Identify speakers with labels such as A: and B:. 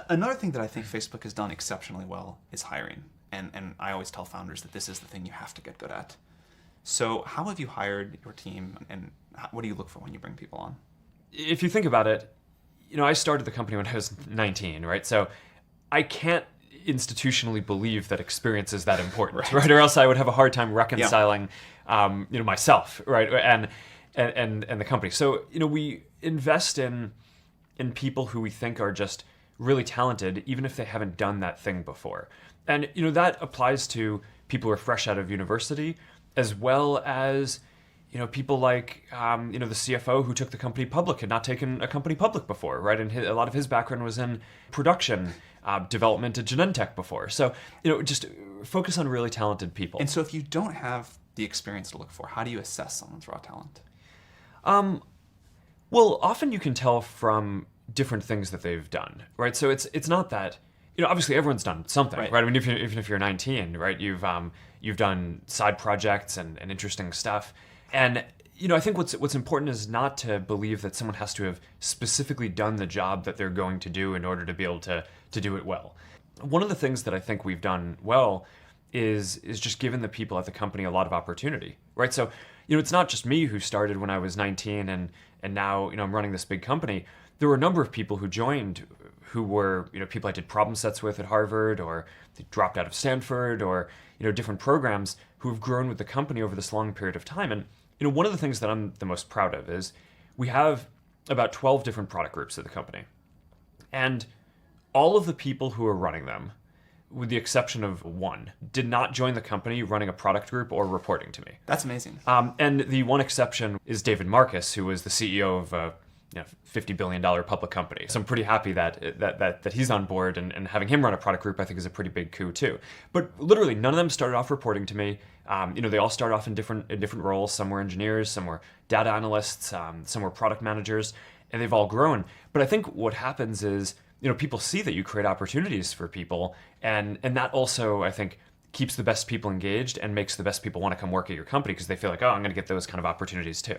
A: Another thing that I think Facebook has done exceptionally well is hiring. And I always tell founders that this is the thing you have to get good at. So how have you hired your team, and what do you look for when you bring people on?
B: If you think about it, I started the company when I was 19, right? So I can't institutionally believe that experience is that important, right? Or else I would have a hard time reconciling, myself, right? And the company. So, we invest in people who we think are just really talented, even if they haven't done that thing before. And, that applies to people who are fresh out of university, as well as, people like, the CFO who took the company public, had not taken a company public before, right? And a lot of his background was in production, development at Genentech before. So, just focus on really talented people.
A: And so if you don't have the experience to look for, how do you assess someone's raw talent?
B: Well, often you can tell from different things that they've done, right? So it's not that, obviously everyone's done something, right? I mean, even if you're 19, right, you've done side projects and interesting stuff. And, I think what's important is not to believe that someone has to have specifically done the job that they're going to do in order to be able to do it well. One of the things that I think we've done well is just given the people at the company a lot of opportunity, right? So, it's not just me who started when I was 19 and now, I'm running this big company. There were a number of people who joined who were, people I did problem sets with at Harvard, or they dropped out of Stanford, or, different programs who have grown with the company over this long period of time. And, one of the things that I'm the most proud of is we have about 12 different product groups at the company. And all of the people who are running them, with the exception of one, did not join the company running a product group or reporting to me.
A: That's amazing.
B: And the one exception is David Marcus, who was the CEO of a $50 billion public company. So I'm pretty happy that he's on board, and having him run a product group I think is a pretty big coup too. But literally none of them started off reporting to me. They all start off in different roles. Some were engineers, some were data analysts, some were product managers, and they've all grown. But I think what happens is, people see that you create opportunities for people, and that also, I think, keeps the best people engaged and makes the best people want to come work at your company because they feel like, oh, I'm going to get those kind of opportunities too.